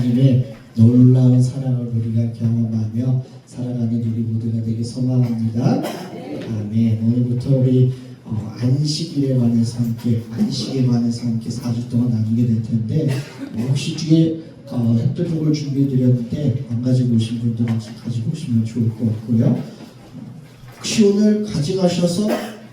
하나님의 놀라운 사랑을 우리가 경험하며 살아가는 우리 모두가 되길 소망합니다. 아멘. 오늘부터 우리 안식일에 관해서 함께, 안식에 관해서 함께 4주 동안 나누게 될 텐데, 혹시 뒤에 햇볕을 준비해 드렸는데 안 가지고 오신 분들은 가지고 오시면 좋을 것 같고요. 혹시 오늘 가져가셔서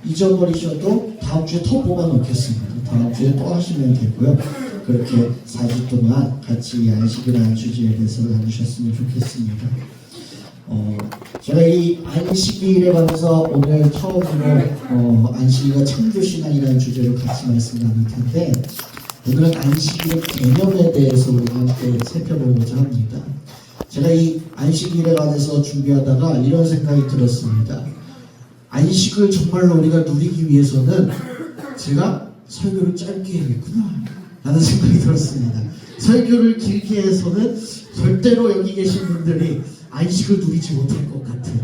잊어버리셔도 다음 주에 더 뽑아 놓겠습니다. 다음 주에 또 하시면 되고요. 그렇게 4주 동안 같이 안식이라는 주제에 대해서 나누셨으면 좋겠습니다. 제가 이 안식일에 관해서 오늘 처음으로 안식일과 창조신앙이라는 주제로 같이 말씀 나눌 텐데, 오늘은 안식일의 개념에 대해서 우리 함께 살펴보고자 합니다. 제가 이 안식일에 관해서 준비하다가 이런 생각이 들었습니다. 안식을 정말로 우리가 누리기 위해서는 제가 설교를 짧게 해야겠구나 라는 생각이 들었습니다. 설교를 길게 해서는 절대로 여기 계신 분들이 안식을 누리지 못할 것 같은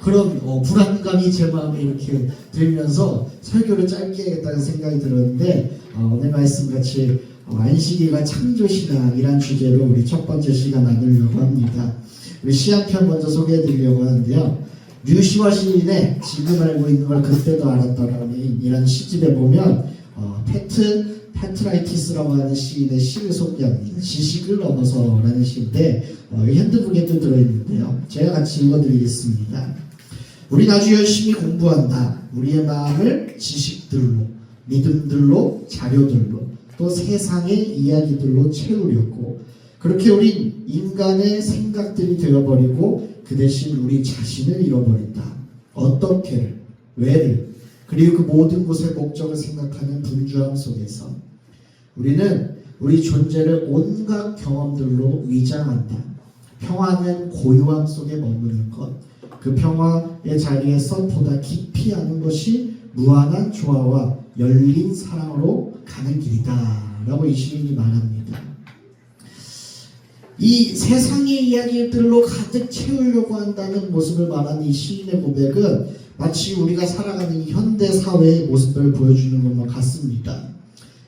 그런 불안감이 제 마음에 이렇게 들면서 설교를 짧게 하겠다는 생각이 들었는데, 오늘 말씀 같이 안식일과 창조신앙이란 주제로 우리 첫 번째 시간 나누려고 합니다. 우리 시 한 편 먼저 소개해 드리려고 하는데요. 류시화 시인의 지금 알고 있는 걸 그때도 알았다라는 이런 시집에 보면 페트라이티스라고 하는 시인의 시를 소개합니다. 지식을 넘어서라는 시인데 핸드북에도 들어있는데요. 제가 같이 읽어드리겠습니다. 우리 아주 열심히 공부한다. 우리의 마음을 지식들로, 믿음들로, 자료들로, 또 세상의 이야기들로 채우려고. 그렇게 우린 인간의 생각들이 되어버리고 그 대신 우리 자신을 잃어버린다. 어떻게를, 왜를, 그리고 그 모든 곳의 목적을 생각하는 분주함 속에서 우리는 우리 존재를 온갖 경험들로 위장한다. 평화는 고요함 속에 머무는 것, 그 평화의 자리에서 보다 깊이 아는 것이 무한한 조화와 열린 사랑으로 가는 길이다 라고 이 시인이 말합니다. 이 세상의 이야기들로 가득 채우려고 한다는 모습을 말하는 이 시인의 고백은 마치 우리가 살아가는 이 현대사회의 모습을 보여주는 것만 같습니다.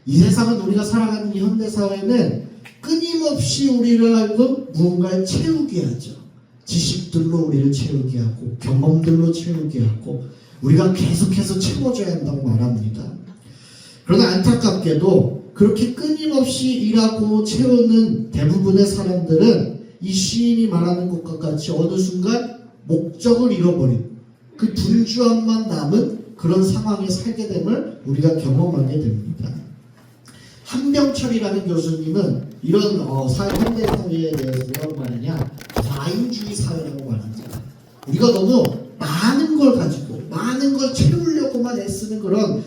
이 세상은, 우리가 살아가는 이 현대사회는 끊임없이 우리를 알고 무언가를 채우게 하죠. 지식들로 우리를 채우게 하고 경험들로 채우게 하고 우리가 계속해서 채워줘야 한다고 말합니다. 그러나 안타깝게도 그렇게 끊임없이 일하고 채우는 대부분의 사람들은 이 시인이 말하는 것과 같이 어느 순간 목적을 잃어버린 그 분주함만 남은 그런 상황에 살게 됨을 우리가 경험하게 됩니다. 한병철이라는 교수님은 이런 현대 사회에 대해서 뭐라고 말하냐, 과잉주의 사회라고 말합니다. 우리가 너무 많은 걸 가지고 많은 걸 채우려고만 애쓰는 그런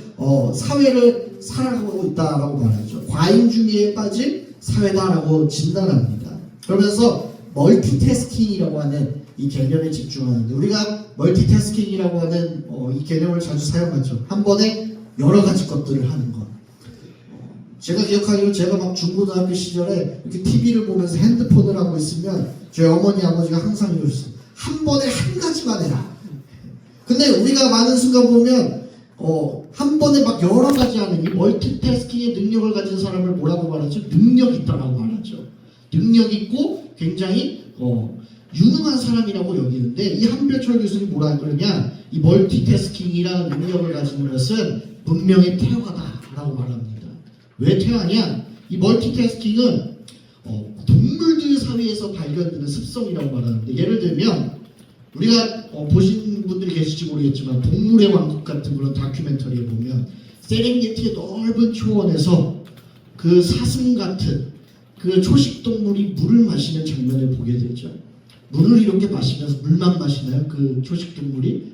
사회를 살아가고 있다라고 말하죠. 과잉주의에 빠진 사회다라고 진단합니다. 그러면서 멀티태스킹이라고 하는 이 개념에 집중하는데, 우리가 멀티태스킹이라고 하는 이 개념을 자주 사용하죠. 한 번에 여러 가지 것들을 하는 것. 제가 기억하기로 제가 막 중고등학교 시절에 이렇게 TV를 보면서 핸드폰을 하고 있으면 저희 어머니 아버지가 항상 이러셨어요. 한 번에 한 가지만 해라. 근데 우리가 많은 순간 보면 한 번에 막 여러 가지 하는 이 멀티태스킹의 능력을 가진 사람을 뭐라고 말하죠? 능력 있다라고 말하죠. 능력 있고 굉장히 유능한 사람이라고 여기는데, 이 한별철 교수님 뭐라 그러냐, 이 멀티태스킹이라는 능력을 가지는 것은 문명의 태화다라고 말합니다. 왜 태화냐? 이 멀티태스킹은 동물들 사회에서 발견되는 습성이라고 말하는데, 예를 들면 우리가 보신 분들이 계실지 모르겠지만 동물의 왕국 같은 그런 다큐멘터리에 보면 세렝게티의 넓은 초원에서 그 사슴 같은 그 초식 동물이 물을 마시는 장면을 보게 되죠. 물을 이렇게 마시면서, 물만 마시나요? 그 초식 동물이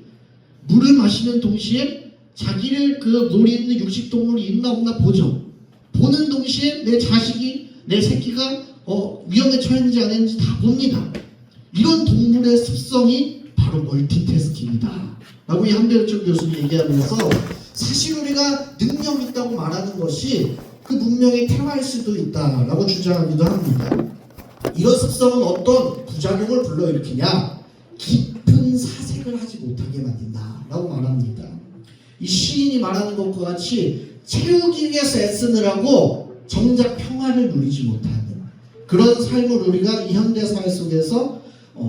물을 마시는 동시에 자기를 그 물에 있는 육식 동물이 있나 없나 보죠. 보는 동시에 내 자식이, 내 새끼가 위험에 처했는지 안 했는지 다 봅니다. 이런 동물의 습성이 바로 멀티태스킹이다 라고 이 한별철 교수님이 얘기하면서, 사실 우리가 능력 있다고 말하는 것이 그 문명의 태화일 수도 있다라고 주장하기도 합니다. 이런 습성은 어떤 부작용을 불러일으키냐, 깊은 사색을 하지 못하게 만든다라고 말합니다. 이 시인이 말하는 것과 같이 채우기 위해서 애쓰느라고 정작 평화를 누리지 못하는 그런 삶을 우리가 이 현대 사회 속에서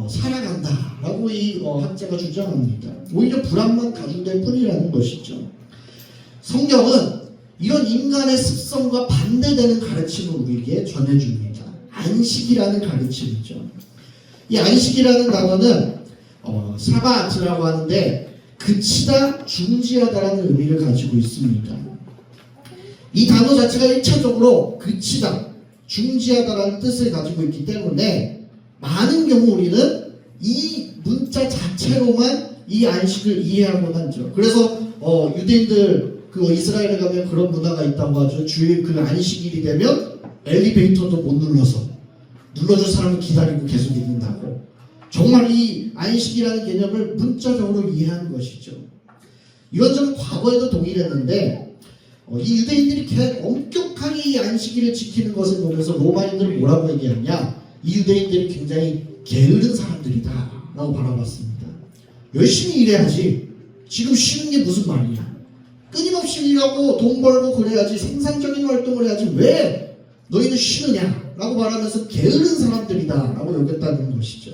살아간다라고 이 학자가 주장합니다. 오히려 불안만 가중될 뿐이라는 것이죠. 성경은 이런 인간의 습성과 반대되는 가르침을 우리에게 전해줍니다. 안식이라는 가르침이죠. 이 안식이라는 단어는 사바트라고 하는데 그치다, 중지하다라는 의미를 가지고 있습니다. 이 단어 자체가 1차적으로 그치다, 중지하다라는 뜻을 가지고 있기 때문에 많은 경우 우리는 이 문자 자체로만 이 안식을 이해하곤 하죠. 그래서 유대인들 이스라엘에 가면 그런 문화가 있다고 하죠. 주일 그 안식일이 되면 엘리베이터도 못 눌러줄 사람을 기다리고 계속 있는다고. 정말 이 안식이라는 개념을 문자적으로 이해하는 것이죠. 이건 좀 과거에도 동일했는데 이 유대인들이 엄격하게 이 안식일을 지키는 것을 보면서 로마인들은 뭐라고 얘기하냐, 이 유대인들이 굉장히 게으른 사람들이다 라고 바라봤습니다. 열심히 일해야지, 지금 쉬는 게 무슨 말이야, 끊임없이 일하고 돈 벌고 그래야지, 생산적인 활동을 해야지 왜 너희는 쉬느냐 라고 말하면서 게으른 사람들이다 라고 여겼다는 것이죠.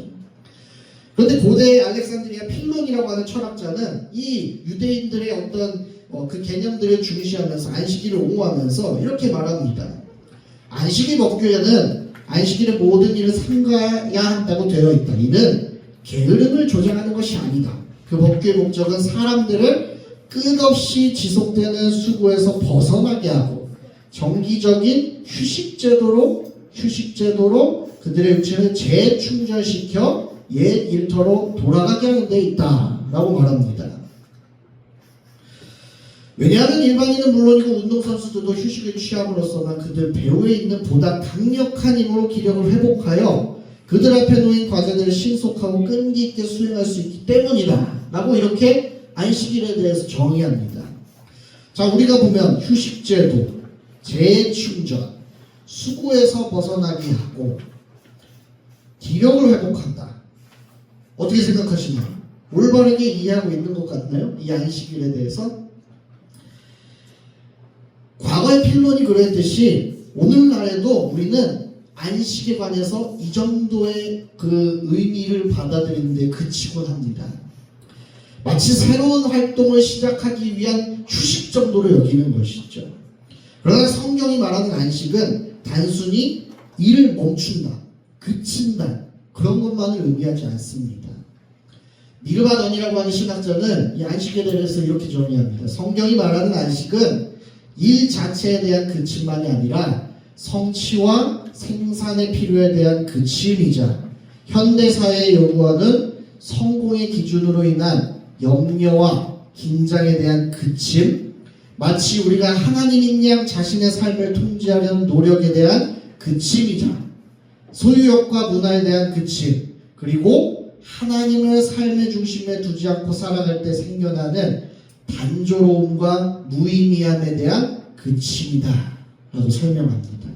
그런데 고대 알렉산드리아 필론이라고 하는 철학자는 이 유대인들의 어떤 그 개념들을 중시하면서 안식일을 옹호하면서 이렇게 말합니다. 안식일 법규에는 안식일의 모든 일을 삼가야 한다고 되어 있다. 이는 게으름을 조장하는 것이 아니다. 그 법규의 목적은 사람들을 끝없이 지속되는 수고에서 벗어나게 하고 정기적인 휴식 제도로 그들의 육체를 재충전시켜 옛 일터로 돌아가게 하는 데 있다 라고 말합니다. 왜냐하면 일반인은 물론이고 운동선수들도 휴식을 취함으로써만 그들 배후에 있는 보다 강력한 힘으로 기력을 회복하여 그들 앞에 놓인 과제들을 신속하고 끈기 있게 수행할 수 있기 때문이다 라고 이렇게 안식일에 대해서 정의합니다. 자, 우리가 보면 휴식제도, 재충전, 수고에서 벗어나게 하고 기력을 회복한다. 어떻게 생각하시나요? 올바르게 이해하고 있는 것 같나요? 이 안식일에 대해서? 과거의 필론이 그랬듯이 오늘날에도 우리는 안식에 관해서 이 정도의 그 의미를 받아들이는 데 그치곤 합니다. 마치 새로운 활동을 시작하기 위한 휴식 정도로 여기는 것이죠. 그러나 성경이 말하는 안식은 단순히 일을 멈춘다, 그친다, 그런 것만을 의미하지 않습니다. 니르바던이라고 하는 신학자는 이 안식에 대해서 이렇게 정의합니다. 성경이 말하는 안식은 일 자체에 대한 그침만이 아니라 성취와 생산의 필요에 대한 그침이자 현대사회에 요구하는 성공의 기준으로 인한 염려와 긴장에 대한 그침, 마치 우리가 하나님인 양 자신의 삶을 통제하려는 노력에 대한 그침이자 소유욕과 문화에 대한 그침, 그리고 하나님을 삶의 중심에 두지 않고 살아갈 때 생겨나는 단조로움과 무의미함에 대한 그침이다 라고 설명합니다.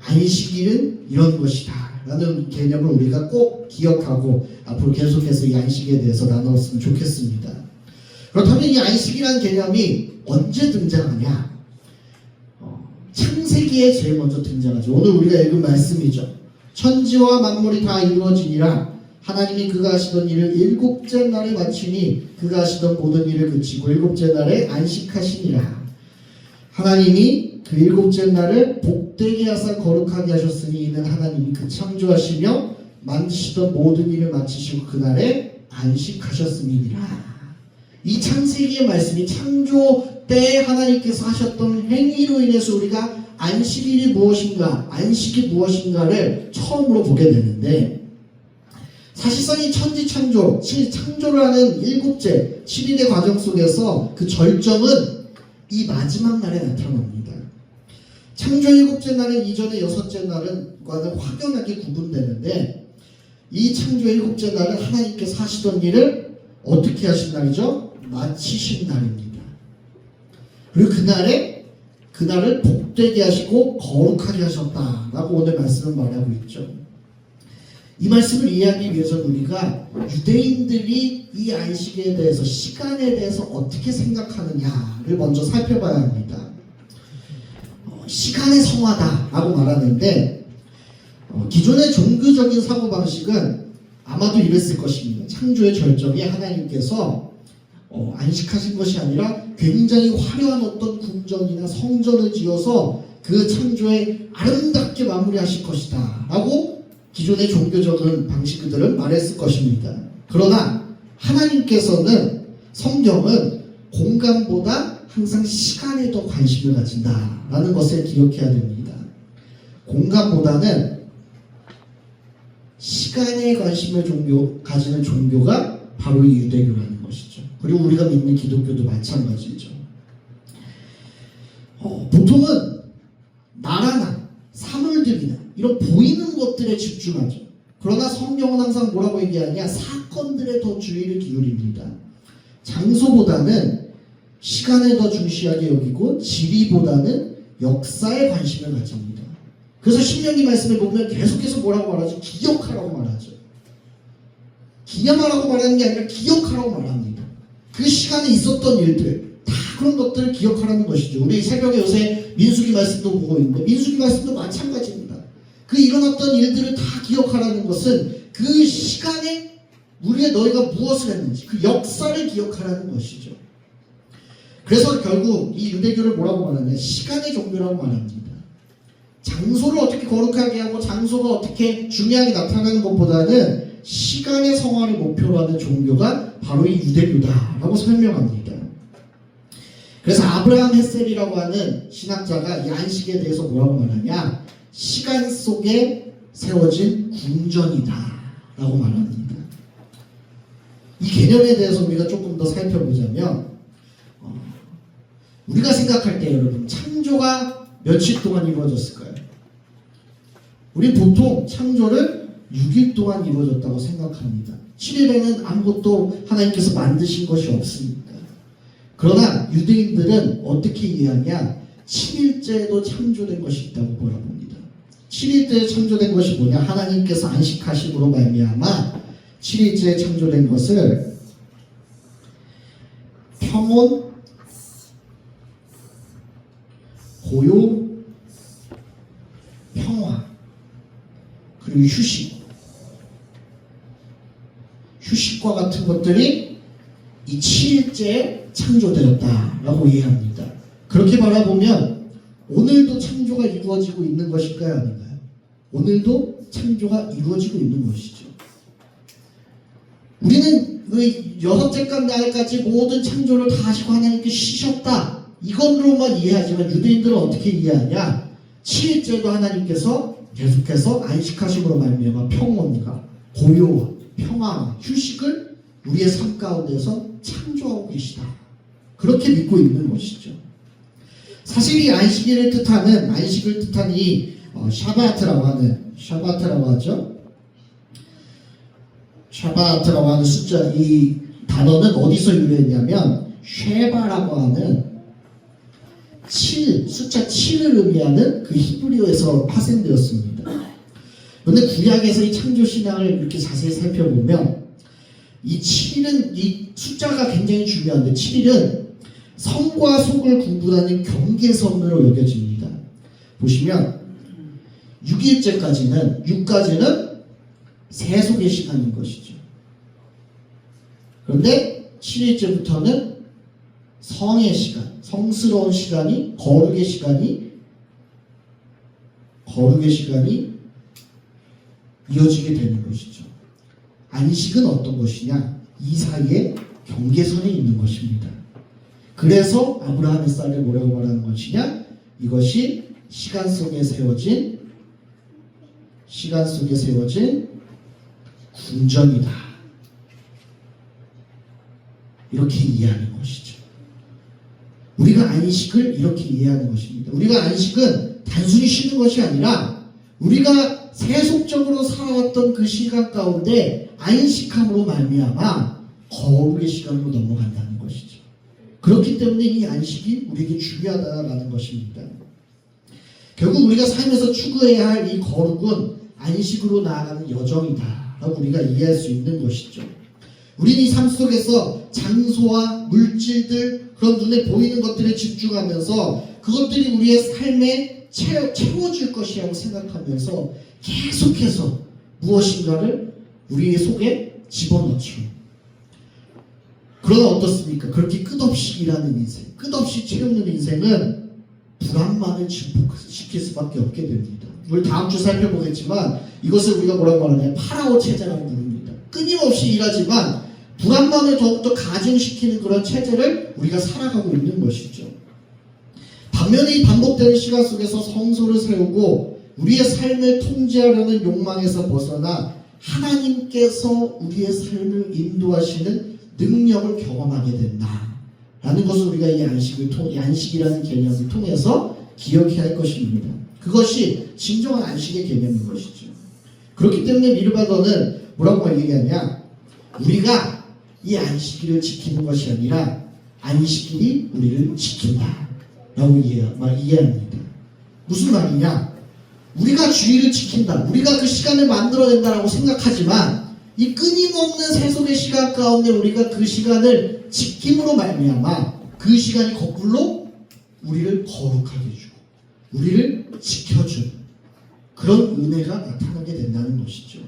안식일은 이런 것이다 라는 개념을 우리가 꼭 기억하고 앞으로 계속해서 이 안식에 대해서 나눴으면 좋겠습니다. 그렇다면 이 안식이라는 개념이 언제 등장하냐? 창세기에 제일 먼저 등장하죠. 오늘 우리가 읽은 말씀이죠. 천지와 만물이 다 이루어지니라 하나님이 그가 하시던 일을 일곱째 날에 마치니 그가 하시던 모든 일을 그치고 일곱째 날에 안식하시니라. 하나님이 그 일곱째 날을 복되게 하사 거룩하게 하셨으니 이는 하나님이 그 창조하시며 만드시던 모든 일을 마치시고 그날에 안식하셨음이니라. 이 창세기의 말씀이 창조 때 하나님께서 하셨던 행위로 인해서 우리가 안식일이 무엇인가, 안식이 무엇인가를 처음으로 보게 되는데, 사실상 이 천지 창조를 하는 일곱째 7일의 과정 속에서 그 절정은 이 마지막 날에 나타납니다. 창조 일곱째 날은 이전의 여섯째 날과는 확연하게 구분되는데, 이 창조 일곱째 날은 하나님께서 하시던 일을 어떻게 하신 날이죠? 마치신 날입니다. 그리고 그날을 복되게 하시고 거룩하게 하셨다라고 오늘 말씀은 말하고 있죠. 이 말씀을 이해하기 위해서는 우리가 유대인들이 이 안식에 대해서, 시간에 대해서 어떻게 생각하느냐를 먼저 살펴봐야 합니다. 시간의 성화다라고 말하는데, 기존의 종교적인 사고방식은 아마도 이랬을 것입니다. 창조의 절정에 하나님께서 안식하신 것이 아니라 굉장히 화려한 어떤 궁전이나 성전을 지어서 그 창조에 아름답게 마무리하실 것이다 라고 기존의 종교적인 방식들은 말했을 것입니다. 그러나 하나님께서는 성경은 공간보다 항상 시간에 더 관심을 가진다라는 것을 기억해야 됩니다. 공간보다는 시간에 관심을 가지는 종교가 바로 이 유대교라는 것이죠. 그리고 우리가 믿는 기독교도 마찬가지죠. 보통은 나라나 사물들이나 이런 보이는 것들에 집중하죠. 그러나 성경은 항상 뭐라고 얘기하냐? 사건들에 더 주의를 기울입니다. 장소보다는 시간에 더 중시하게 여기고 지리보다는 역사에 관심을 가집니다. 그래서 신명기 말씀에 보면 계속해서 뭐라고 말하죠? 기억하라고 말하죠. 기념하라고 말하는 게 아니라 기억하라고 말합니다. 그 시간에 있었던 일들, 다 그런 것들을 기억하라는 것이죠. 우리 새벽에 요새 민수기 말씀도 보고 있는데 민수기 말씀도 마찬가지입니다. 그 일어났던 일들을 다 기억하라는 것은 그 시간에 너희가 무엇을 했는지 그 역사를 기억하라는 것이죠. 그래서 결국 이 유대교를 뭐라고 말하냐? 시간의 종교라고 말합니다. 장소를 어떻게 거룩하게 하고 장소가 어떻게 중요하게 나타나는 것보다는 시간의 성화를 목표로 하는 종교가 바로 이 유대교다라고 설명합니다. 그래서 아브라함 햇셀이라고 하는 신학자가 이 안식에 대해서 뭐라고 말하냐? 시간 속에 세워진 궁전이다라고 말합니다. 이 개념에 대해서 우리가 조금 더 살펴보자면 우리가 생각할 때 여러분 창조가 며칠 동안 이루어졌을까요? 우리 보통 창조를 6일 동안 이루어졌다고 생각합니다. 7일에는 아무것도 하나님께서 만드신 것이 없습니다. 그러나 유대인들은 어떻게 이해하냐? 7일째에도 창조된 것이 있다고 바라봅니다. 7일째에 창조된 것이 뭐냐? 하나님께서 안식하심으로 말미암아 7일째에 창조된 것을 평온, 고요, 평화, 그리고 휴식과 같은 것들이 이 7일째에 창조되었다라고 이해합니다. 그렇게 바라보면 오늘도 창조가 이루어지고 있는 것일까요? 아닌가요? 오늘도 창조가 이루어지고 있는 것이죠. 우리는 그 여섯째 날까지 모든 창조를 다 하시고 하나님께 쉬셨다. 이것으로만 이해하지만 유대인들은 어떻게 이해하냐? 7일째도 하나님께서 계속해서 안식하심으로 말미암아 평온과 고요와 평화와 휴식을 우리의 삶 가운데서 창조하고 계시다. 그렇게 믿고 있는 것이죠. 사실 이 안식을 뜻하는 이 샤바트라고 하죠. 샤바트라고 하는 숫자, 이 단어는 어디서 유래했냐면 쉐바라고 하는 숫자 7을 의미하는 그 히브리어에서 파생되었습니다. 그런데 구약에서 이 창조 신앙을 이렇게 자세히 살펴보면 이 7일은 이 숫자가 굉장히 중요한데 7일은 성과 속을 구분하는 경계선으로 여겨집니다. 보시면 6일까지는 세속의 시간인 것이죠. 그런데 7일째부터는 성의 시간, 성스러운 시간이 거룩의 시간이 이어지게 되는 것이죠. 안식은 어떤 것이냐? 이 사이에 경계선에 있는 것입니다. 그래서 아브라함의 쌀에 뭐라고 말하는 것이냐? 이것이 시간 속에 세워진 궁전이다. 이렇게 이해하는 것이죠. 우리가 안식을 이렇게 이해하는 것입니다. 우리가 안식은 단순히 쉬는 것이 아니라 우리가 세속적으로 살아왔던 그 시간 가운데 안식함으로 말미암아 거룩의 시간으로 넘어간다는 것이죠. 그렇기 때문에 이 안식이 우리에게 중요하다라는 것입니다. 결국 우리가 살면서 추구해야 할 이 거룩은 안식으로 나아가는 여정이다 라고 우리가 이해할 수 있는 것이죠. 우리는 이 삶 속에서 장소와 물질들, 그런 눈에 보이는 것들에 집중하면서 그것들이 우리의 삶에 채워줄 것이라고 생각하면서 계속해서 무엇인가를 우리 속에 집어넣죠. 그러나 어떻습니까? 그렇게 끝없이 일하는 인생, 끝없이 채우는 인생은 불안만을 증폭시킬 수밖에 없게 됩니다. 우리 다음 주 살펴보겠지만 이것을 우리가 뭐라고 하느냐, 파라오 체제라고 부릅니다. 끊임없이 일하지만 불안만을 더욱더 가중시키는 그런 체제를 우리가 살아가고 있는 것이죠. 반면에 이 반복되는 시간 속에서 성소를 세우고 우리의 삶을 통제하려는 욕망에서 벗어나 하나님께서 우리의 삶을 인도하시는 능력을 경험하게 된다라는 것을 우리가 이 안식이라는 개념을 통해서 기억해야 할 것입니다. 그것이 진정한 안식의 개념인 것이죠. 그렇기 때문에 미르바더는 뭐라고 얘기하냐, 우리가 이 안식일을 지키는 것이 아니라 안식일이 우리를 지킨다 라고 이해합니다. 무슨 말이냐, 우리가 주일을 지킨다, 우리가 그 시간을 만들어낸다라고 생각하지만 이 끊임없는 세속의 시간 가운데 우리가 그 시간을 지킴으로 말미암아 그 시간이 거꾸로 우리를 거룩하게 해주고 우리를 지켜주는 그런 은혜가 나타나게 된다는 것이죠.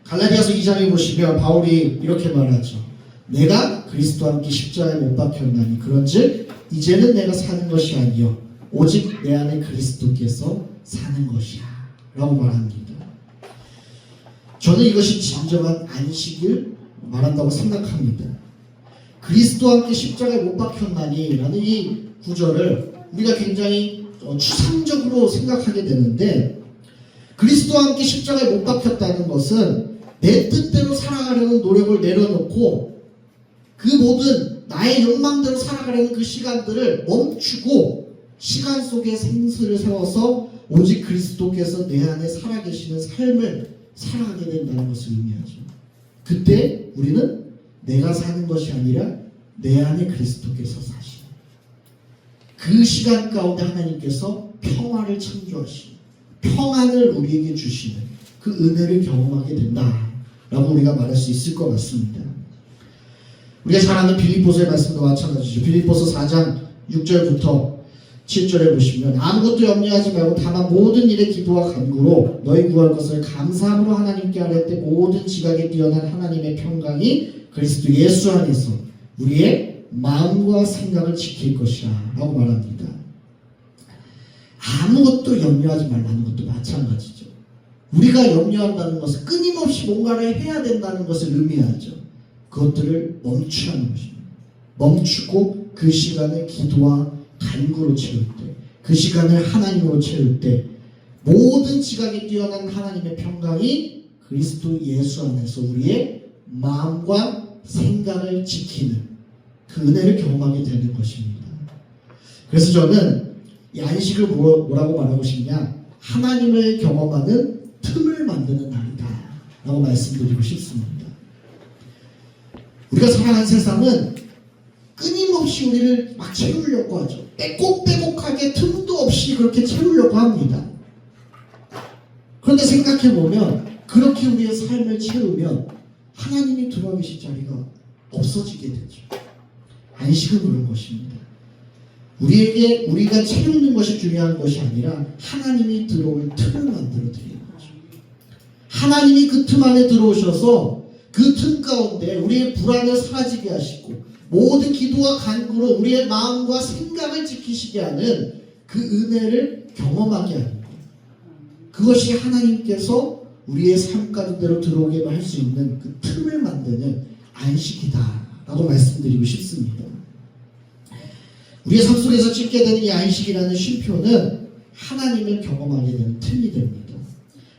갈라디아서 2장에 보시면 바울이 이렇게 말하죠. 내가 그리스도와 함께 십자가에 못 박혔나니 그런즉 이제는 내가 사는 것이 아니요 오직 내 안에 그리스도께서 사는 것이야 라고 말합니다. 저는 이것이 진정한 안식을 말한다고 생각합니다. 그리스도와 함께 십자가에 못 박혔나니 라는 이 구절을 우리가 굉장히 추상적으로 생각하게 되는데, 그리스도와 함께 십자가에 못 박혔다는 것은 내 뜻대로 살아가려는 노력을 내려놓고 그 모든 나의 욕망대로 살아가려는 그 시간들을 멈추고 시간 속에 생수를 세워서 오직 그리스도께서 내 안에 살아계시는 삶을 살아가게 된다는 것을 의미하죠. 그때 우리는 내가 사는 것이 아니라 내 안에 그리스도께서 사시는 그 시간 가운데 하나님께서 평화를 창조하시는, 평안을 우리에게 주시는 그 은혜를 경험하게 된다라고 우리가 말할 수 있을 것 같습니다. 우리가 잘 아는 빌립보서의 말씀도 마찬가지죠. 빌립보서 4장 6절부터 7절에 보시면 아무것도 염려하지 말고 다만 모든 일에 기도와 간구로 너희 구할 것을 감사함으로 하나님께 아뢰 때 모든 지각에 뛰어난 하나님의 평강이 그리스도 예수 안에서 우리의 마음과 생각을 지킬 것이라 라고 말합니다. 아무것도 염려하지 말라는 것도 마찬가지죠. 우리가 염려한다는 것은 끊임없이 뭔가를 해야 된다는 것을 의미하죠. 그것들을 멈추라는 것입니다. 멈추고 그 시간을 기도와 간구로 채울 때, 그 시간을 하나님으로 채울 때 모든 지각에 뛰어난 하나님의 평강이 그리스도 예수 안에서 우리의 마음과 생각을 지키는 그 은혜를 경험하게 되는 것입니다. 그래서 저는 이 안식을 뭐라고 말하고 싶냐, 하나님을 경험하는 틈을 만드는 날이다 라고 말씀드리고 싶습니다. 우리가 살아가는 세상은 끊임없이 우리를 막 채우려고 하죠. 빼곡빼곡하게 틈도 없이 그렇게 채우려고 합니다. 그런데 생각해보면 그렇게 우리의 삶을 채우면 하나님이 들어와 계실 자리가 없어지게 되죠. 안식은 그런 것입니다. 우리에게 우리가 채우는 것이 중요한 것이 아니라 하나님이 들어올 틈을 만들어 드리는 거죠. 하나님이 그 틈 안에 들어오셔서 그 틈 가운데 우리의 불안을 사라지게 하시고 모든 기도와 간구로 우리의 마음과 생각을 지키시게 하는 그 은혜를 경험하게 하는 거예요. 그것이 하나님께서 우리의 삶 가운데로 들어오게 할 수 있는 그 틈을 만드는 안식이다 라고 말씀드리고 싶습니다. 우리의 삶 속에서 찍게 되는 이 안식이라는 쉼표는 하나님을 경험하게 되는 틈이 됩니다.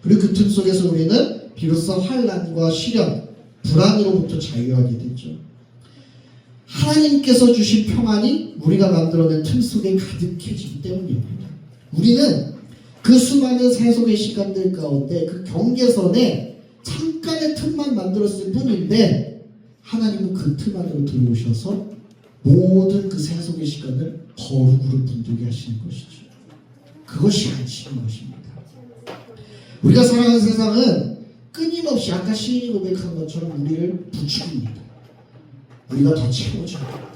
그리고 그 틈 속에서 우리는 비로소 환난과 시련, 불안으로부터 자유하게 되죠. 하나님께서 주신 평안이 우리가 만들어낸 틈 속에 가득해지기 때문입니다. 우리는 그 수많은 세속의 시간들 가운데 그 경계선에 잠깐의 틈만 만들었을 뿐인데 하나님은 그 틈 안으로 들어오셔서 모든 그 세속의 시간을 거룩으로 분들게 하시는 것이죠. 그것이 안식인 것입니다. 우리가 살아가는 세상은 끊임없이 아까 시인이 고백한 것처럼 우리를 부추깁니다. 우리가 더 채워줘야 합니다.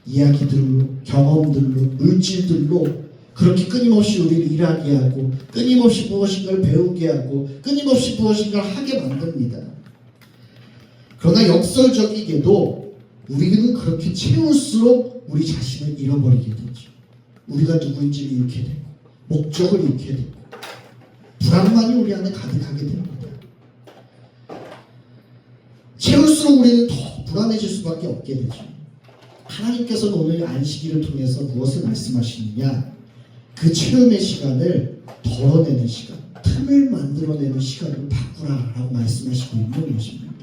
이야기들로, 경험들로, 물질들로 그렇게 끊임없이 우리를 일하게 하고 끊임없이 무엇인가를 배우게 하고 끊임없이 무엇인가를 하게 만듭니다. 그러나 역설적이게도 우리는 그렇게 채울수록 우리 자신을 잃어버리게 되죠. 우리가 누구인지를 잃게 되고 목적을 잃게 되고 불안만이 우리 안에 가득하게 됩니다. 채울수록 우리는 더 불안해질 수밖에 없게 되죠. 하나님께서는 오늘 안식일을 통해서 무엇을 말씀하시느냐? 그 체험의 시간을 덜어내는 시간, 틈을 만들어내는 시간으로 바꾸라라고 말씀하시고 있는 것입니다.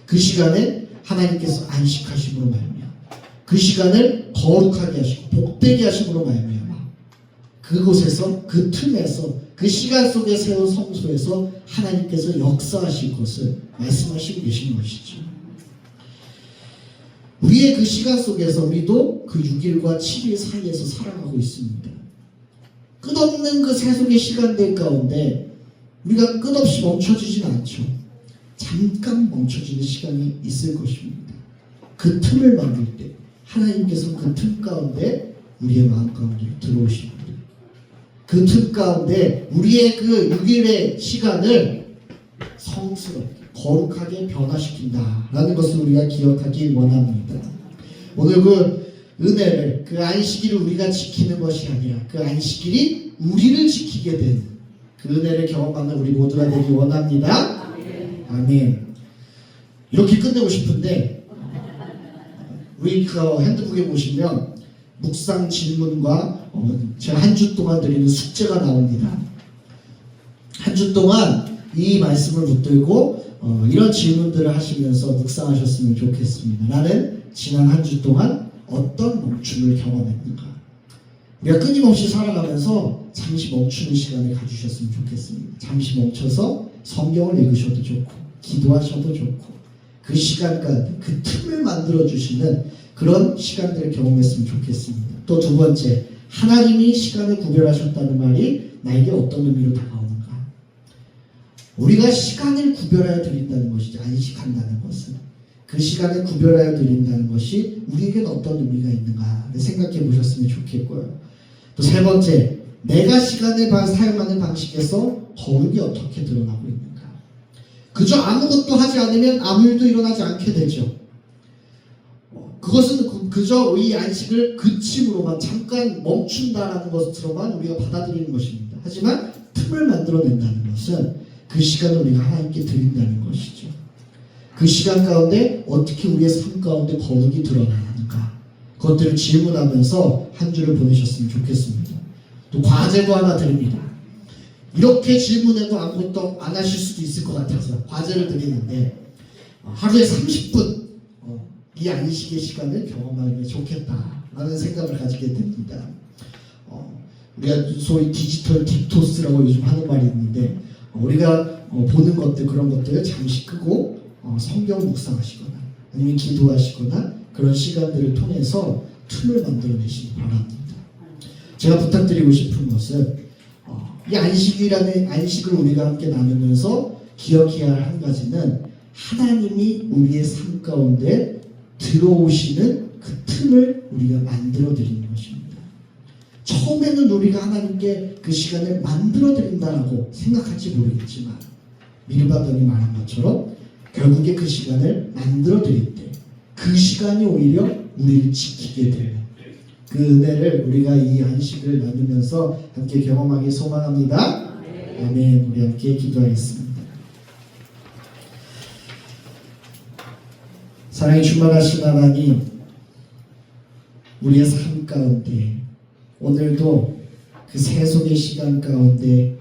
그 시간에 하나님께서 안식하심으로 말미암아 그 시간을 거룩하게 하시고 복되게 하심으로 말미암아 그곳에서 그 틈에서 그 시간 속에 세운 성소에서 하나님께서 역사하실 것을 말씀하시고 계신 것이죠. 우리의 그 시간 속에서 우리도 그 6일과 7일 사이에서 살아가고 있습니다. 끝없는 그 세속의 시간들 가운데 우리가 끝없이 멈춰지진 않죠. 잠깐 멈춰지는 시간이 있을 것입니다. 그 틈을 만들 때 하나님께서 그 틈 가운데 우리의 마음 가운데 들어오십니다. 그 틈 가운데 우리의 그 6일의 시간을 성스럽게 거룩하게 변화시킨다라는 것을 우리가 기억하기 원합니다. 오늘 그 은혜를, 그 안식일을 우리가 지키는 것이 아니라 그 안식일이 우리를 지키게 된 그 은혜를 경험하는 우리 모두가 되기 원합니다. 아멘. 이렇게 끝내고 싶은데 우리 그 핸드북에 보시면 묵상 질문과 제가 한 주 동안 드리는 숙제가 나옵니다. 한 주 동안 이 말씀을 붙들고 이런 질문들을 하시면서 묵상하셨으면 좋겠습니다. 나는 지난 한 주 동안 어떤 멈춤을 경험했는가? 우리가 끊임없이 살아가면서 잠시 멈추는 시간을 가지셨으면 좋겠습니다. 잠시 멈춰서 성경을 읽으셔도 좋고 기도하셔도 좋고 그 시간까지 그 틈을 만들어주시는 그런 시간들을 경험했으면 좋겠습니다. 또 두 번째, 하나님이 시간을 구별하셨다는 말이 나에게 어떤 의미로 다가오는가? 우리가 시간을 구별하여 드린다는 것이죠. 안식한다는 것은. 그 시간을 구별하여 드린다는 것이 우리에게는 어떤 의미가 있는가 생각해 보셨으면 좋겠고요. 또 세 번째, 내가 시간을 사용하는 방식에서 거룩이 어떻게 드러나고 있는가? 그저 아무것도 하지 않으면 아무 일도 일어나지 않게 되죠. 그것은 그저 이 안식을 그침으로만 잠깐 멈춘다라는 것으로만 우리가 받아들이는 것입니다. 하지만 틈을 만들어낸다는 것은 그 시간을 우리가 하나님께 드린다는 것이죠. 그 시간 가운데 어떻게 우리의 삶 가운데 거룩이 드러나는가? 그것들을 질문하면서 한 주를 보내셨으면 좋겠습니다. 또 과제도 하나 드립니다. 이렇게 질문해도 아무것도 안 하실 수도 있을 것 같아서 과제를 드리는데 하루에 30분 이 안식의 시간을 경험하는 게 좋겠다라는 생각을 가지게 됩니다. 우리가 소위 디지털 딥토스라고 요즘 하는 말이 있는데 우리가 보는 것들 그런 것들을 잠시 끄고 성경 묵상하시거나 아니면 기도하시거나 그런 시간들을 통해서 틈을 만들어내시기 바랍니다. 제가 부탁드리고 싶은 것은 이 안식을 우리가 함께 나누면서 기억해야 할 한 가지는 하나님이 우리의 삶 가운데 들어오시는 그 틈을 우리가 만들어 드리는 것입니다. 처음에는 우리가 하나님께 그 시간을 만들어 드린다라고 생각할지 모르겠지만 미르바변이 말한 것처럼 결국에 그 시간을 만들어 드릴 때 그 시간이 오히려 우리를 지키게 되는 그 은혜를 우리가 이 안식을 나누면서 함께 경험하기 소망합니다. 아멘. 우리 함께 기도하겠습니다. 사랑이 충만하신 하나님, 우리의 삶 가운데 오늘도 그 세속의 시간 가운데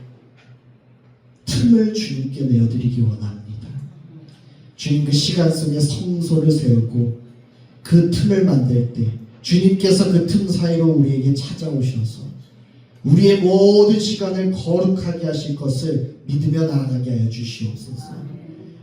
틈을 주님께 내어드리기 원합니다. 주님, 그 시간 속에 성소를 세우고 그 틈을 만들 때 주님께서 그 틈 사이로 우리에게 찾아오셔서 우리의 모든 시간을 거룩하게 하실 것을 믿으며 나아가게 하여 주시옵소서.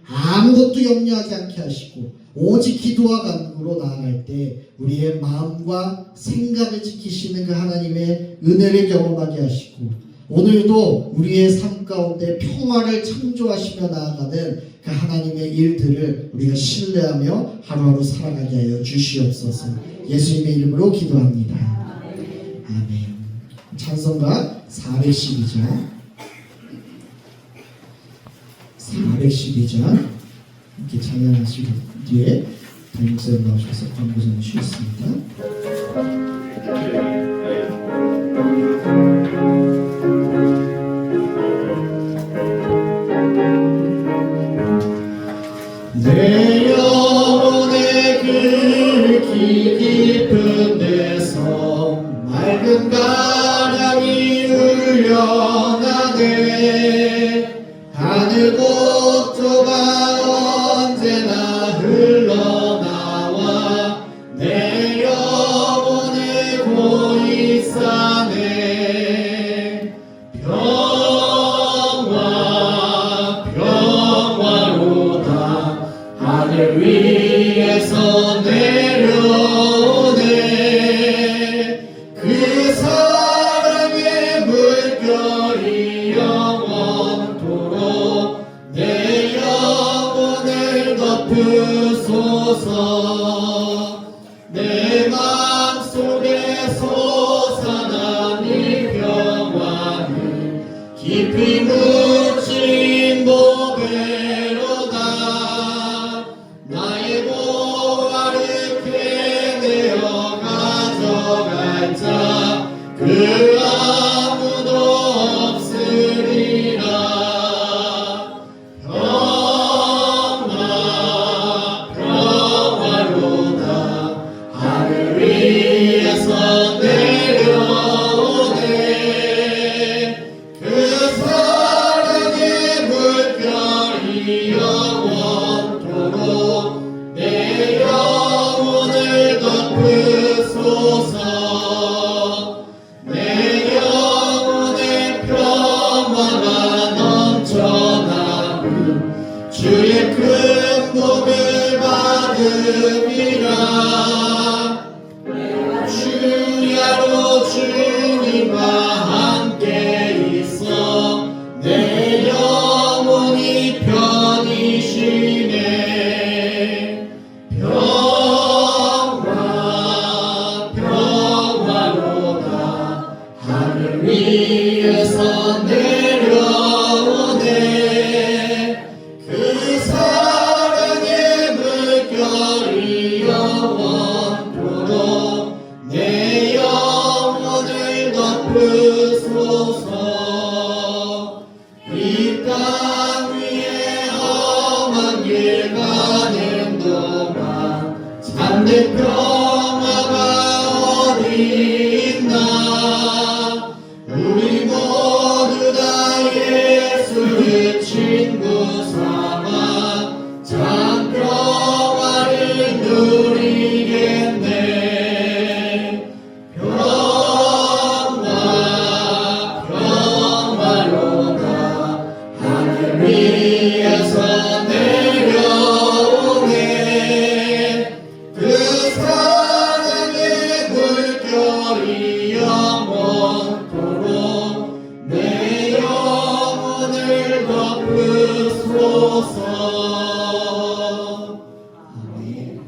아무것도 염려하지 않게 하시고 오직 기도와 간구로 나아갈 때 우리의 마음과 생각을 지키시는 그 하나님의 은혜를 경험하게 하시고 오늘도 우리의 삶 가운데 평화를 창조하시며 나아가는 그 하나님의 일들을 우리가 신뢰하며 하루하루 살아가게 하여 주시옵소서. 예수님의 이름으로 기도합니다. 아멘. 찬송가 412장 412장 이렇게 찬양하시고 뒤에 담임쌤 나오셔서 광고 좀 주셨습니다. 내 영혼의 그 깊은 데서 맑은 바람이 울려나네. 하늘 곡조가 언제나 흘러나와 내 영혼을 고이 싸네. 평화로다 하늘 위에서 내려오네. 그 사랑의 물결이 영원토록 내 영혼을 덮으소서. 내 맘속에 솟아난 이 평화는 깊이 묻힌 보배로다. 나의 보화를 캐내어 가져갈 자 그 아무도 없으리라. 평화로다 하늘 위에서 내려오네. 그 사랑의 물결이 영원토록 내 영혼을 덮으소서. 내 영혼의 평화가 넘쳐나는 주의 큰 복을 받으리라. 주야로 주님과 함께 있어 내 영혼이 편히 쉬네. 평화로다 하늘 위에서 내려오네. 그 사랑의 물결이 영원토록 내 영혼을 덮으소서. 이 땅 위에 험한 길 가는 동안 참된 평화가 어디 있나. 우리 모두 다 예수를 친구 삼아 참 평화를 누리겠네. 평화로다 하늘 위에서 내려오네. 그 사랑의 물결이 영원토록 내 영혼을 덮으소서. 아멘.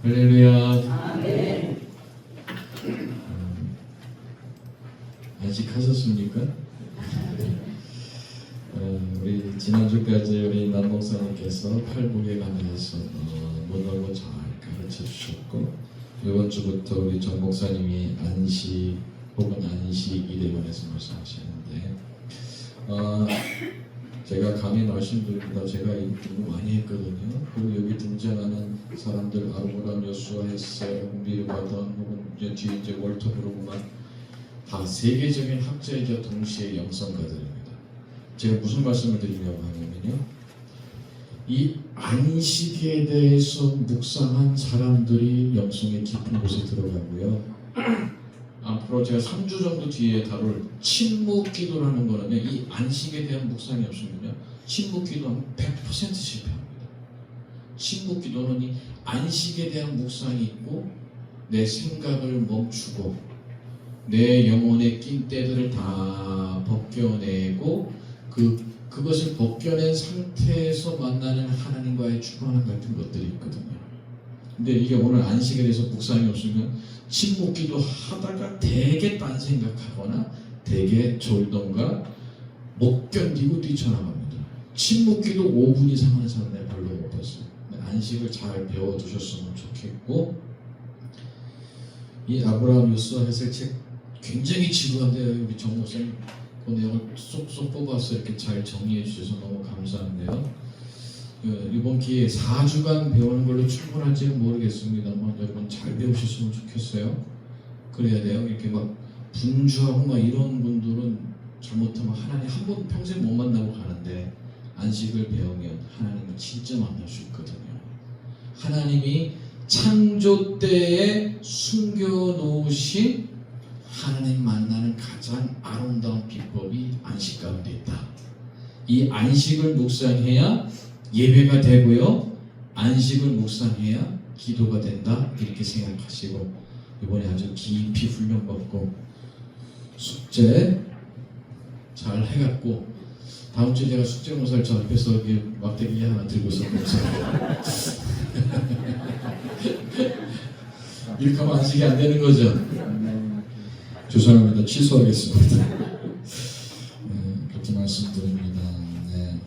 할렐루야. 아직 하셨습니까? 우리 지난주까지 우리 남목사님께서 팔복에 관해서 너무 잘 가르쳐 주셨고, 이번 주부터 우리 전 목사님이 안식 혹은 안식일에 관해서 말씀하시는데, 제가 강의 말씀드리다 제가 너무 많이 했거든요. 그리고 여기 등장하는 사람들 아브라함, 여수아, 햇셀, 홍비르바던 혹은 뒤에 이제 월터 브루그만 다 세계적인 학자이자 동시에 영성가들입니다. 제가 무슨 말씀을 드리려고 하냐면요, 이 안식에 대해서 묵상한 사람들이 영성의 깊은 곳에 들어가고요, 앞으로 제가 3주 정도 뒤에 다룰 침묵 기도라는 거는요, 이 안식에 대한 묵상이 없으면요 침묵 기도는 100% 실패합니다. 침묵 기도는 이 안식에 대한 묵상이 있고 내 생각을 멈추고 내 영혼의 낀 때들을 다 벗겨내고 그것을 벗겨낸 상태에서 만나는 하나님과의 주관함 같은 것들이 있거든요. 근데 이게 오늘 안식에 대해서 묵상이 없으면 침묵기도 하다가 되게 딴 생각하거나 되게 졸던가 못 견디고 뛰쳐나갑니다. 침묵기도 5분 이상 하는 사람 내가 별로 못 봤어요. 안식을 잘 배워두셨으면 좋겠고, 이 아브라함 요수아 해설 책 굉장히 지루한데요. 우리 정 목사님 그 내용을 쏙쏙 뽑아서 이렇게 잘 정리해 주셔서 너무 감사한데요. 이번 기회에 4주간 배우는 걸로 충분할지는 모르겠습니다만 여러분 잘 배우셨으면 좋겠어요. 그래야 돼요. 이렇게 막 분주하고 막 이런 분들은 잘못하면 하나님 한 번 평생 못 만나고 가는데, 안식을 배우면 하나님을 진짜 만날 수 있거든요. 하나님이 창조 때에 숨겨놓으신 하나님 만나는 가장 아름다운 비법이 안식 가운데 있다. 이 안식을 묵상해야 예배가 되고요, 안식을 묵상해야 기도가 된다, 이렇게 생각하시고 이번에 아주 깊이 훈련받고 숙제 잘 해갖고 다음 주에 제가 숙제공사를 저 앞에서 막대기 하나 들고 있었거든요. 이렇게 하면 안식이 안 되는 거죠. 죄송합니다. 취소하겠습니다. 그렇게 말씀드립니다. 네.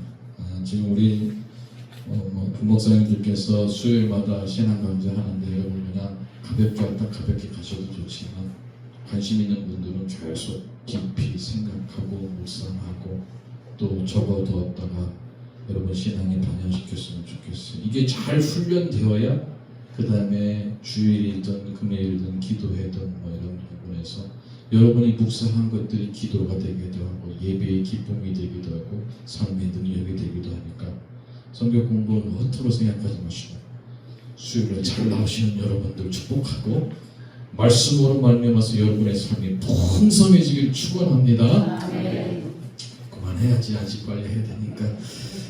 지금 우리 부목사님들께서 수요일마다 신앙 강좌하는데 여러분 그냥 가볍게 왔다 가볍게 가셔도 좋지만 관심 있는 분들은 계속 깊이 생각하고 묵상하고 또 적어두었다가 여러분 신앙에 반영시켰으면 좋겠어요. 이게 잘 훈련되어야 그 다음에 주일이든 금요일이든 기도회든 뭐 이런 부분에서 여러분이 묵상한 것들이 기도가 되기도 하고 예배의 기쁨이 되기도 하고 삶의 능력이 되기도 하니까 성경 공부는 허투루 생각하지 마시고 수요일에 잘 나오시는 여러분들 축복하고 말씀으로 말미암아서 여러분의 삶이 풍성해지길 축원합니다. 그만해야지, 아직 빨리 해야 되니까.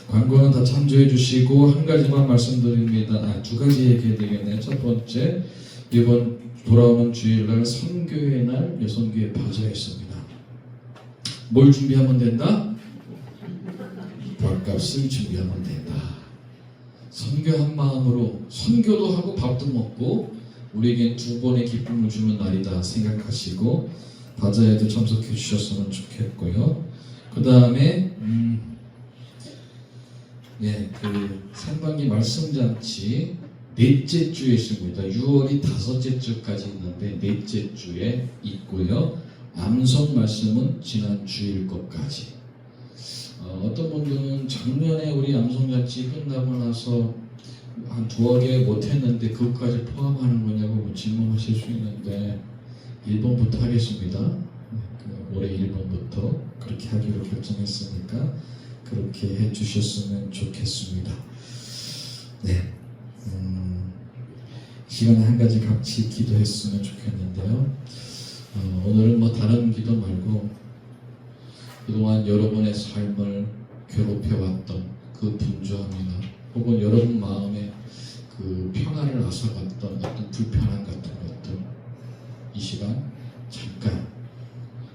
광고는 다 참조해 주시고 한 가지만 말씀드립니다. 두 가지 얘기해야 되겠네요. 첫 번째, 이번 돌아오는 주일날 선교회 날 여성교회 바자회 있습니다. 뭘 준비하면 된다? 밥값을 준비하면 된다. 선교한 마음으로 선교도 하고 밥도 먹고 우리에겐 두 번의 기쁨을 주는 날이다 생각하시고 바자회도 참석해 주셨으면 좋겠고요. 그 다음에 그 상반기 말씀잔치 넷째 주에 있습니다. 6월이 다섯째 주까지 있는데 넷째 주에 있고요. 암송 말씀은 지난 주일 것까지. 어떤 분들은 작년에 우리 암송잔치 끝나고 나서 한 2개 못했는데 그것까지 포함하는 거냐고 질문하실 수 있는데 1번부터 하겠습니다. 올해 1번부터 그렇게 하기로 결정했으니까 그렇게 해주셨으면 좋겠습니다. 네, 시간에 한 가지 같이 기도했으면 좋겠는데요. 오늘은 뭐 다른 기도 말고 그동안 여러분의 삶을 괴롭혀왔던 그 분주함이나 혹은 여러분 마음에 그 평안을 앗아갔던 어떤 불편함 같은 것들, 이 시간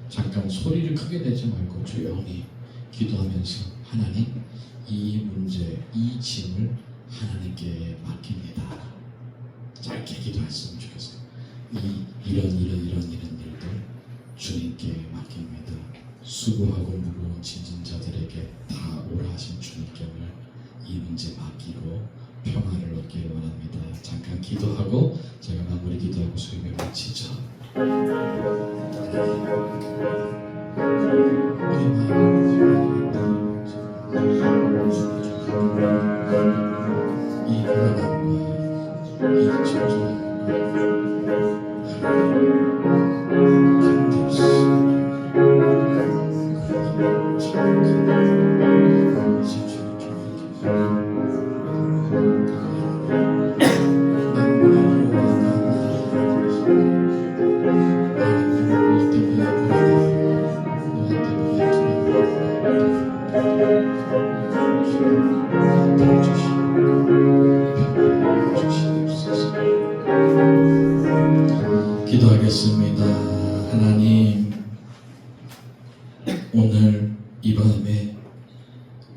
잠깐 소리를 크게 내지 말고 조용히 기도하면서 하나님, 이 문제, 이 짐을 하나님께 맡깁니다. 짧게 기도했으면 좋겠어요. 이런 일들 주님께 맡깁니다. 수고하고 무거운 짐진 자들에게 다 오라 하신 주님께를 이 문제 맡기고 평안을 얻기를 원합니다. 잠깐 기도하고 제가 마무리 기도하고 수임을 마치죠. 우리 마음을 이 불안함과 이 초조함과 기도하겠습니다. 하나님, 오늘 이 밤에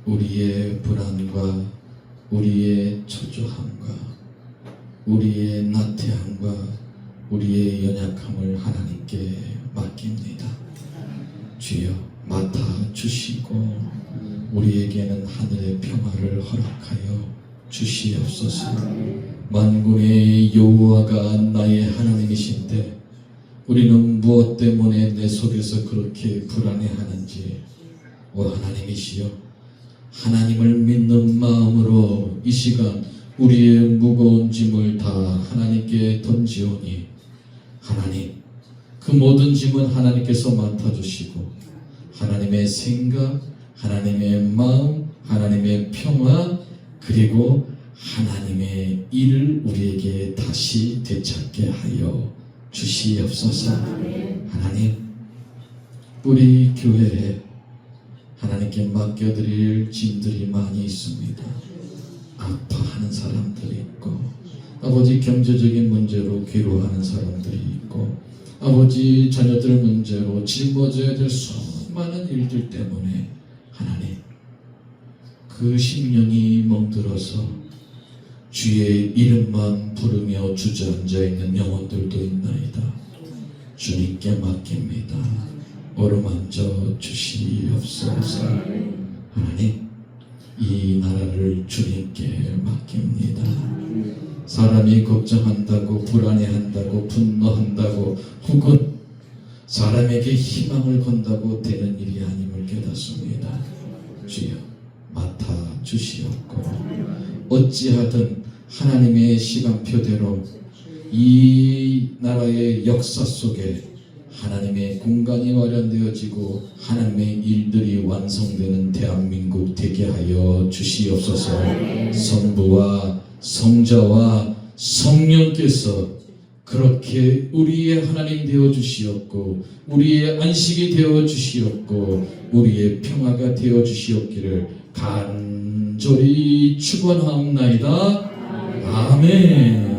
우리의 불안과 우리의 초조함과 우리의 우리의 연약함을 하나님께 맡깁니다. 주여 맡아 주시고 우리에게는 하늘의 평화를 허락하여 주시옵소서. 만군의 여호와가 나의 하나님이신데 우리는 무엇 때문에 내 속에서 그렇게 불안해하는지, 오 하나님이시여, 하나님을 믿는 마음으로 이 시간 우리의 무거운 짐을 다 하나님께 던지오니 하나님, 그 모든 짐은 하나님께서 맡아주시고 하나님의 생각, 하나님의 마음, 하나님의 평화, 그리고 하나님의 일을 우리에게 다시 되찾게 하여 주시옵소서. 하나님, 우리 교회에 하나님께 맡겨드릴 짐들이 많이 있습니다. 아파하는 사람들이 있고, 아버지 경제적인 문제로 괴로워하는 사람들이 있고, 아버지 자녀들 문제로 짊어져야 될 수많은 일들 때문에 하나님, 그 심령이 멍들어서 주의 이름만 부르며 주저앉아 있는 영혼들도 있나이다. 주님께 맡깁니다. 어루만져 주시옵소서. 하나님, 이 나라를 주님께 맡깁니다. 사람이 걱정한다고, 불안해한다고, 분노한다고, 혹은 사람에게 희망을 건다고 되는 일이 아님을 깨닫습니다. 주여 맡아 주시옵고 어찌하든 하나님의 시간표대로 이 나라의 역사 속에 하나님의 공간이 마련되어지고 하나님의 일들이 완성되는 대한민국 되게 하여 주시옵소서. 성부와 성자와 성령께서 그렇게 우리의 하나님 되어 주시옵고 우리의 안식이 되어 주시옵고 우리의 평화가 되어 주시옵기를 간절히 축원하옵나이다. 아멘.